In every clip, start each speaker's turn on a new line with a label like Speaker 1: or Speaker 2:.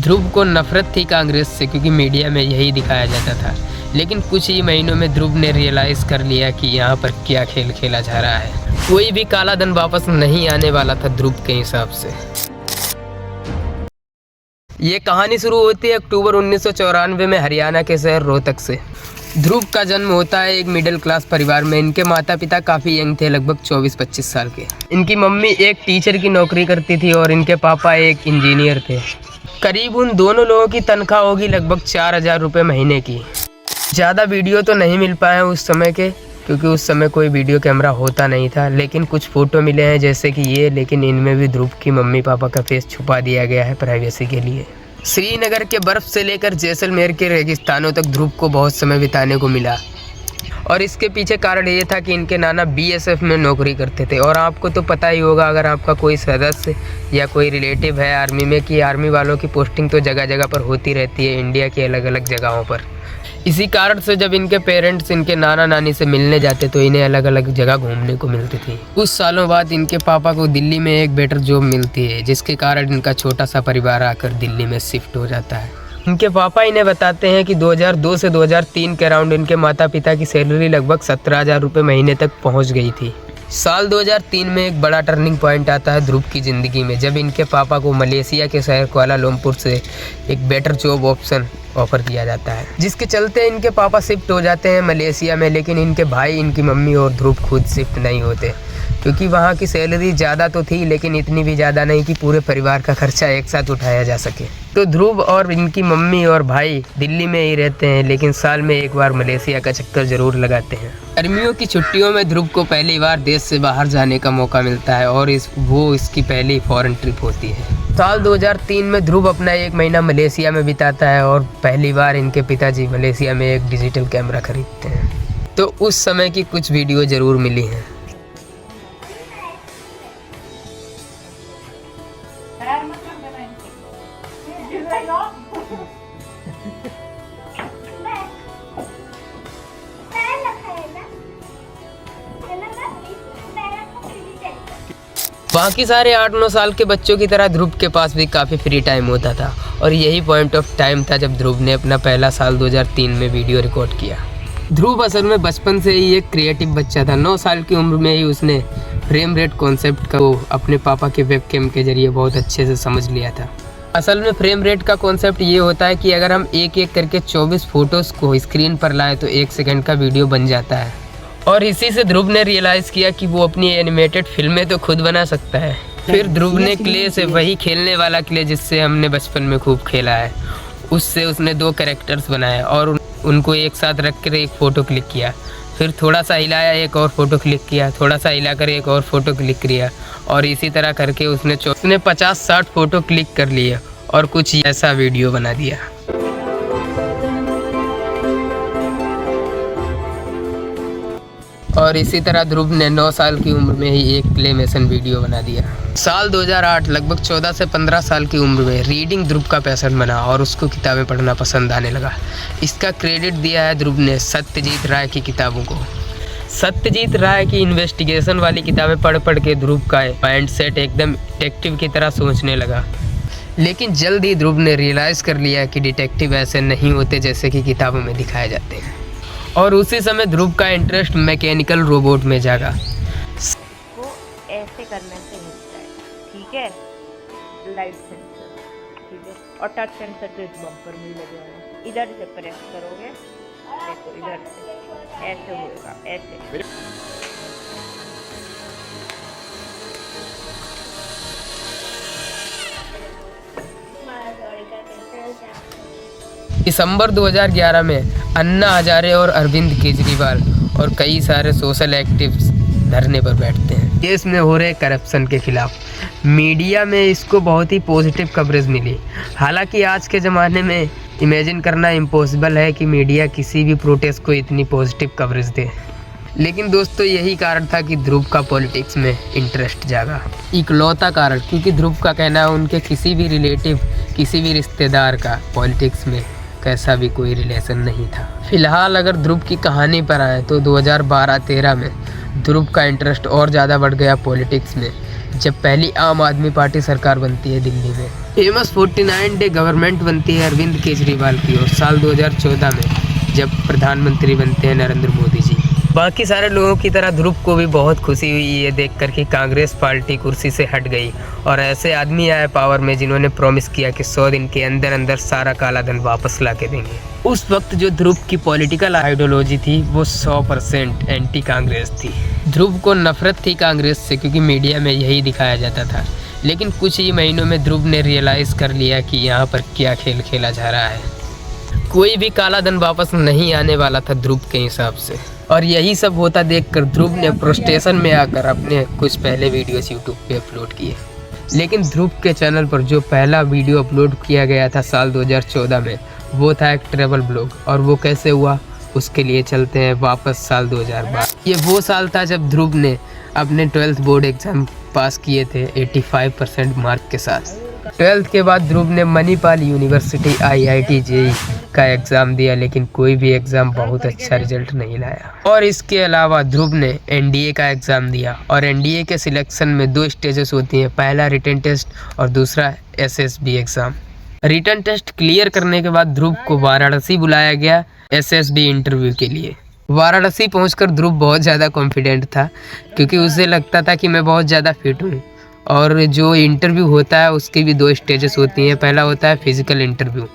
Speaker 1: ध्रुव को नफरत थी कांग्रेस से, क्योंकि मीडिया में यही दिखाया जाता था। लेकिन कुछ ही महीनों में ध्रुव ने रियलाइज़ कर लिया कि यहाँ पर क्या खेल खेला जा रहा है। कोई भी काला धन वापस नहीं आने वाला था ध्रुव के हिसाब से। ये कहानी शुरू होती है अक्टूबर 1994 में हरियाणा के शहर रोहतक से। ध्रुव का जन्म होता है एक मिडिल क्लास परिवार में। इनके माता पिता काफ़ी यंग थे, लगभग 24-25 साल के। इनकी मम्मी एक टीचर की नौकरी करती थी और इनके पापा एक इंजीनियर थे। करीब उन दोनों लोगों की तनख्वाह होगी लगभग 4,000 रुपये महीने की। ज़्यादा वीडियो तो नहीं मिल पाए उस समय के, क्योंकि उस समय कोई वीडियो कैमरा होता नहीं था। लेकिन कुछ फ़ोटो मिले हैं जैसे कि ये, लेकिन इनमें भी ध्रुव की मम्मी पापा का फेस छुपा दिया गया है प्राइवेसी के लिए। श्रीनगर के बर्फ़ से लेकर जैसलमेर के रेगिस्तानों तक ध्रुव को बहुत समय बिताने को मिला, और इसके पीछे कारण ये था कि इनके नाना BSF में नौकरी करते थे। और आपको तो पता ही होगा, अगर आपका कोई सदस्य या कोई रिलेटिव है आर्मी में, कि आर्मी वालों की पोस्टिंग तो जगह जगह पर होती रहती है इंडिया की अलग अलग जगहों पर। इसी कारण से जब इनके पेरेंट्स इनके नाना नानी से मिलने जाते तो इन्हें अलग अलग जगह घूमने को मिलती थी। कुछ सालों बाद इनके पापा को दिल्ली में एक बेटर जॉब मिलती है, जिसके कारण इनका छोटा सा परिवार आकर दिल्ली में शिफ्ट हो जाता है। इनके पापा इन्हें बताते हैं कि 2002 से 2003 के अराउंड इनके माता पिता की सैलरी लगभग 17,000 रुपये महीने तक पहुंच गई थी। साल 2003 में एक बड़ा टर्निंग पॉइंट आता है ध्रुव की ज़िंदगी में, जब इनके पापा को मलेशिया के शहर कुआलालंपुर से एक बेटर जॉब ऑप्शन ऑफर किया जाता है, जिसके चलते इनके पापा शिफ्ट हो जाते हैं मलेशिया में। लेकिन इनके भाई, इनकी मम्मी और ध्रुव खुद शिफ्ट नहीं होते, क्योंकि वहाँ की सैलरी ज़्यादा तो थी, लेकिन इतनी भी ज़्यादा नहीं कि पूरे परिवार का खर्चा एक साथ उठाया जा सके। तो ध्रुव और इनकी मम्मी और भाई दिल्ली में ही रहते हैं, लेकिन साल में एक बार मलेशिया का चक्कर ज़रूर लगाते हैं। गर्मियों की छुट्टियों में ध्रुव को पहली बार देश से बाहर जाने का मौका मिलता है, और वो इसकी पहली फॉरेन ट्रिप होती है। साल 2003 में ध्रुव अपना 1 महीना मलेशिया में बिताता है, और पहली बार इनके पिताजी मलेशिया में एक डिजिटल कैमरा खरीदते हैं। तो उस समय की कुछ वीडियो ज़रूर मिली हैं। बाकी सारे 8-9 साल के बच्चों की तरह ध्रुव के पास भी काफ़ी फ्री टाइम होता था, और यही पॉइंट ऑफ टाइम था जब ध्रुव ने अपना पहला साल 2003 में वीडियो रिकॉर्ड किया। ध्रुव असल में बचपन से ही एक क्रिएटिव बच्चा था। 9 साल की उम्र में ही उसने फ्रेम रेट कॉन्सेप्ट को अपने पापा के वेबकैम के जरिए बहुत अच्छे से समझ लिया था। असल में फ्रेम रेट का कॉन्सेप्ट ये होता है कि अगर हम एक एक करके 24 फ़ोटोज़ को स्क्रीन पर लाएँ तो 1 सेकंड का वीडियो बन जाता है। और इसी से ध्रुव ने रियलाइज़ किया कि वो अपनी एनिमेटेड फिल्में तो खुद बना सकता है। फिर ध्रुव ने क्ले से, वही खेलने वाला क्ले जिससे हमने बचपन में खूब खेला है, उससे उसने 2 कैरेक्टर्स बनाए और उनको एक साथ रख कर एक फ़ोटो क्लिक किया। फिर थोड़ा सा हिलाया, एक और फ़ोटो क्लिक किया, थोड़ा सा हिलाकर एक और फ़ोटो क्लिक किया, और इसी तरह करके उसने 50-60 फ़ोटो क्लिक कर लिए और कुछ ऐसा वीडियो बना दिया। और इसी तरह ध्रुव ने 9 साल की उम्र में ही एक क्लेमेशन वीडियो बना दिया। साल 2008, लगभग 14 से 15 साल की उम्र में रीडिंग ध्रुव का पैशन बना और उसको किताबें पढ़ना पसंद आने लगा। इसका क्रेडिट दिया है ध्रुव ने सत्यजीत राय की किताबों को। सत्यजीत राय की इन्वेस्टिगेशन वाली किताबें पढ़ पढ़ के ध्रुव का माइंड सेट एकदम डिटेक्टिव की तरह सोचने लगा। लेकिन जल्द ही ध्रुव ने रियलाइज़ कर लिया कि डिटेक्टिव ऐसे नहीं होते जैसे कि किताबों में दिखाए जाते हैं। और उसी समय ध्रुव का इंटरेस्ट मैकेनिकल रोबोट में जागा।
Speaker 2: वो ऐसे करने से होता है, ठीक है, लाइट सेंसर, ठीक है, और टच सेंसर तो इस बम्पर में लगे हुए हैं। इधर से प्रेस करोगे, देखो इधर से ऐसे होगा, ऐसे।
Speaker 1: दिसंबर 2011 में अन्ना हजारे और अरविंद केजरीवाल और कई सारे सोशल एक्टिविस्ट धरने पर बैठते हैं देश में हो रहे करप्शन के खिलाफ। मीडिया में इसको बहुत ही पॉजिटिव कवरेज मिली। हालांकि आज के ज़माने में इमेजिन करना इम्पॉसिबल है कि मीडिया किसी भी प्रोटेस्ट को इतनी पॉजिटिव कवरेज दे। लेकिन दोस्तों यही कारण था कि ध्रुव का पॉलिटिक्स में इंटरेस्ट जागा। इकलौता कारण, क्योंकि ध्रुव का कहना है उनके किसी भी रिलेटिव, किसी भी रिश्तेदार का पॉलिटिक्स में कैसा भी कोई रिलेशन नहीं था। फिलहाल अगर ध्रुव की कहानी पर आए तो 2012-13 में ध्रुव का इंटरेस्ट और ज़्यादा बढ़ गया पॉलिटिक्स में, जब पहली आम आदमी पार्टी सरकार बनती है दिल्ली में। फेमस 49 डे गवर्नमेंट बनती है अरविंद केजरीवाल की, और साल 2014 में जब प्रधानमंत्री बनते हैं नरेंद्र मोदी जी। बाकी सारे लोगों की तरह ध्रुव को भी बहुत खुशी हुई ये देखकर कि कांग्रेस पार्टी कुर्सी से हट गई और ऐसे आदमी आए पावर में जिन्होंने प्रॉमिस किया कि 100 दिन के अंदर अंदर सारा काला धन वापस ला के देंगे। उस वक्त जो ध्रुव की पॉलिटिकल आइडियोलॉजी थी वो 100% एंटी कांग्रेस थी। ध्रुव को नफरत थी कांग्रेस से, क्योंकि मीडिया में यही दिखाया जाता था। लेकिन कुछ ही महीनों में ध्रुव ने रियलाइज़ कर लिया कि यहाँ पर क्या खेल खेला जा रहा है। कोई भी काला धन वापस नहीं आने वाला था ध्रुव के हिसाब से। और यही सब होता देखकर ध्रुव ने फ्रस्ट्रेशन में आकर अपने कुछ पहले वीडियोस यूट्यूब पे अपलोड किए। लेकिन ध्रुव के चैनल पर जो पहला वीडियो अपलोड किया गया था साल 2014 में, वो था एक ट्रैवल ब्लॉग। और वो कैसे हुआ उसके लिए चलते हैं वापस साल 2012। ये वो साल था जब ध्रुव ने अपने 12th बोर्ड एग्ज़ाम पास किए थे 85% मार्क के साथ। 12th के बाद ध्रुव ने मणिपाल यूनिवर्सिटी IIT JEE का एग्ज़ाम दिया, लेकिन कोई भी एग्ज़ाम बहुत अच्छा रिजल्ट नहीं लाया। और इसके अलावा ध्रुव ने NDA का एग्ज़ाम दिया, और NDA के सिलेक्शन में 2 स्टेजेस होती हैं, पहला रिटन टेस्ट और दूसरा SSB exam. Written test clear करने के बाद ध्रुव को वाराणसी बुलाया गया SSB इंटरव्यू के लिए। वाराणसी पहुंचकर ध्रुव बहुत ज़्यादा कॉन्फिडेंट था, क्योंकि उसे लगता था कि मैं बहुत ज़्यादा फिट हूँ। और जो इंटरव्यू होता है उसकी भी 2 स्टेजेस होती हैं, पहला होता है फिज़िकल इंटरव्यू,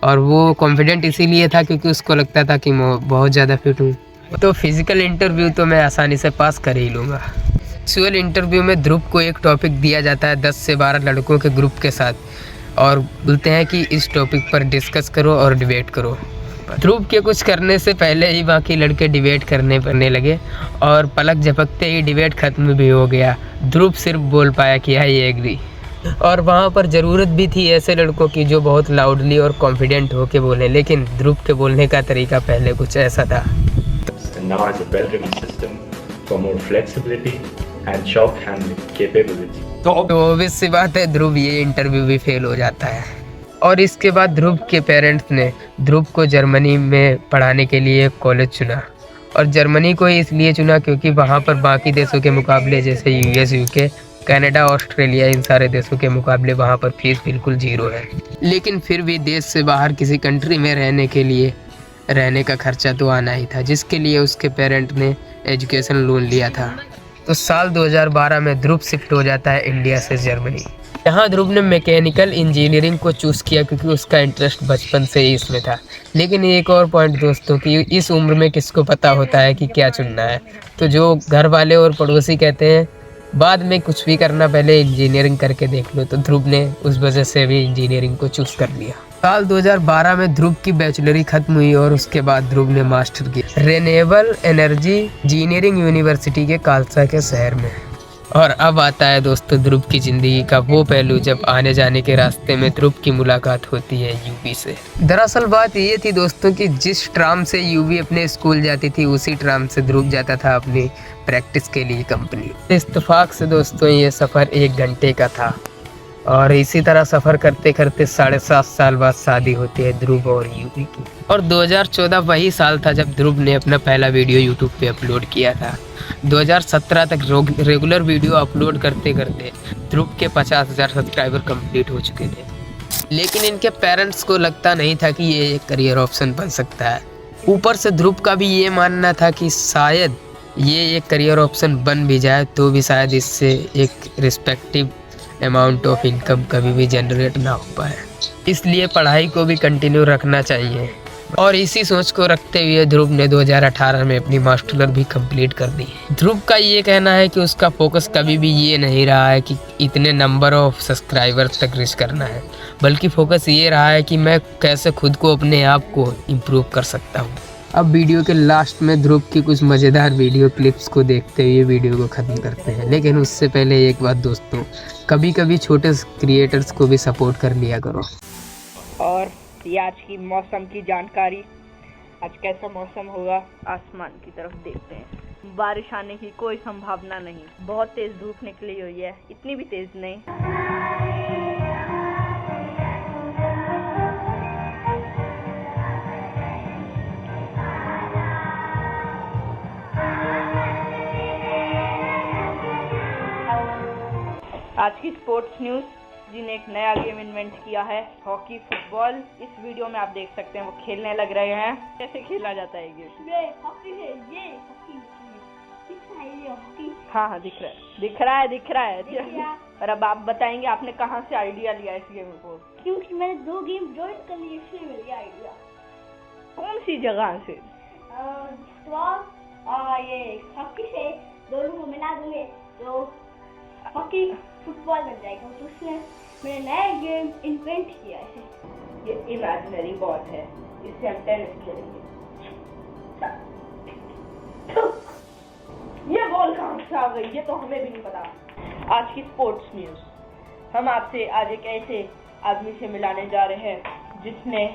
Speaker 1: और वो कॉन्फिडेंट इसीलिए था क्योंकि उसको लगता था कि मैं बहुत ज़्यादा फिट हूँ। तो फिज़िकल इंटरव्यू तो मैं आसानी से पास कर ही लूँगा। एक्चुअल इंटरव्यू में ध्रुव को एक टॉपिक दिया जाता है 10 से 12 लड़कों के ग्रुप के साथ, और बोलते हैं कि इस टॉपिक पर डिस्कस करो और डिबेट करो। ध्रुव के कुछ करने से पहले ही बाकी लड़के डिबेट करने लगे, और पलक झपकते ही डिबेट ख़त्म भी हो गया। ध्रुव सिर्फ बोल पाया कि आई एग्री। और वहाँ पर ज़रूरत भी थी ऐसे लड़कों की जो बहुत लाउडली और कॉन्फिडेंट होके बोले, लेकिन ध्रुव के बोलने का तरीका पहले कुछ ऐसा था।
Speaker 3: Now has a better system for more flexibility and shock handling capability.
Speaker 1: तो ऑब्वियस सी बात है ध्रुव ये इंटरव्यू भी फेल हो जाता है। और इसके बाद ध्रुव के पेरेंट्स ने ध्रुव को जर्मनी में पढ़ाने के लिए कॉलेज चुना, और जर्मनी को इसलिए चुना क्योंकि वहाँ पर बाकी देशों के मुकाबले जैसे US, UK, कनाडा, ऑस्ट्रेलिया, इन सारे देशों के मुकाबले वहाँ पर फीस बिल्कुल 0 है। लेकिन फिर भी देश से बाहर किसी कंट्री में रहने के लिए रहने का खर्चा तो आना ही था, जिसके लिए उसके पेरेंट ने एजुकेशन लोन लिया था। तो साल 2012 में ध्रुव शिफ्ट हो जाता है इंडिया से जर्मनी। यहाँ ध्रुव ने मैकेनिकल इंजीनियरिंग को चूज़ किया क्योंकि उसका इंटरेस्ट बचपन से ही इसमें था। लेकिन एक और पॉइंट दोस्तों कि इस उम्र में किसको पता होता है कि क्या चुनना है। तो जो घर वाले और पड़ोसी कहते हैं बाद में कुछ भी करना, पहले इंजीनियरिंग करके देख लो, तो ध्रुव ने उस वजह से भी इंजीनियरिंग को चूज़ कर लिया। साल 2012 में ध्रुव की बैचलरी खत्म हुई, और उसके बाद ध्रुव ने मास्टर किया रिन्यूएबल एनर्जी इंजीनियरिंग यूनिवर्सिटी के कालसा के शहर में। और अब आता है दोस्तों ध्रुव की ज़िंदगी का वो पहलू जब आने जाने के रास्ते में ध्रुव की मुलाकात होती है यूवी से। दरअसल बात ये थी दोस्तों कि जिस ट्राम से यूवी अपने स्कूल जाती थी उसी ट्राम से ध्रुव जाता था अपनी प्रैक्टिस के लिए कंपनी। इत्तेफाक से दोस्तों ये सफ़र 1 घंटे का था, और इसी तरह सफ़र करते करते 7.5 साल बाद शादी होती है ध्रुव और यूवी की। और 2014 वही साल था जब ध्रुव ने अपना पहला वीडियो यूट्यूब पे अपलोड किया था। 2017 तक रेगुलर वीडियो अपलोड करते करते ध्रुव के 50,000 सब्सक्राइबर कंप्लीट हो चुके थे। लेकिन इनके पेरेंट्स को लगता नहीं था कि ये एक करियर ऑप्शन बन सकता है। ऊपर से ध्रुव का भी ये मानना था कि शायद ये एक करियर ऑप्शन बन भी जाए तो भी शायद इससे एक रिस्पेक्टिव अमाउंट ऑफ इनकम कभी भी जनरेट ना हो पाए, इसलिए पढ़ाई को भी कंटिन्यू रखना चाहिए। और इसी सोच को रखते हुए ध्रुव ने 2018 में अपनी मास्टर भी कंप्लीट कर दी। ध्रुव का ये कहना है कि उसका फोकस कभी भी ये नहीं रहा है कि इतने नंबर ऑफ सब्सक्राइबर्स तक रीच करना है, बल्कि फोकस ये रहा है कि मैं कैसे खुद को अपने आप को इम्प्रूव कर सकता हूँ। अब वीडियो के लास्ट में ध्रुव की कुछ मज़ेदार वीडियो क्लिप्स को देखते हुए वीडियो को ख़त्म करते हैं। लेकिन उससे पहले एक बात दोस्तों, कभी कभी छोटे क्रिएटर्स को भी सपोर्ट कर लिया करो।
Speaker 2: और ये आज की मौसम की जानकारी। आज कैसा मौसम होगा आसमान की तरफ देखते हैं। बारिश आने की कोई संभावना नहीं, बहुत तेज़ धूप निकली हुई है, इतनी भी तेज़ नहीं। आज की स्पोर्ट्स न्यूज जी ने एक नया गेम इन्वेंट किया है, हॉकी फुटबॉल। इस वीडियो में आप देख सकते हैं वो खेलने लग रहे हैं। कैसे खेला जाता है ये गेम?
Speaker 4: ये हॉकी है, ये हॉकी हॉकी।
Speaker 2: हाँ दिख रहा है
Speaker 4: दिख गया।
Speaker 2: और अब आप बताएंगे आपने कहाँ से आइडिया लिया इस गेम को?
Speaker 4: क्योंकि मैंने 2 गेम ज्वाइन कर लिए, इसलिए मिल गया आइडिया।
Speaker 2: कौन सी जगह से?
Speaker 4: ये हॉकी से दोनों को मिला दूंगे तो हॉकी फुटबॉल बन जाएगा। तो उसमें मैंने नया गेम इन्वेंट किया है।
Speaker 2: ये इमेजिनरी बॉल है, इससे हम टेनिस खेलेंगे। ये बॉल कहाँ से आ गई, ये तो हमें भी नहीं पता। आज की स्पोर्ट्स न्यूज, हम आपसे आज एक ऐसे आदमी से मिलाने जा रहे हैं जिसने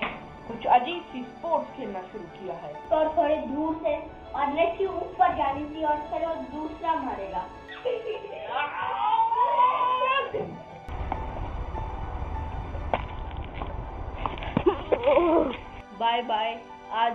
Speaker 2: कुछ अजीब सी स्पोर्ट्स खेलना शुरू किया है।
Speaker 4: और थोड़े दूर से, और नेट के ऊपर जानी थी और फिर वो दूसरा मारेगा।
Speaker 2: बाय बाय, आज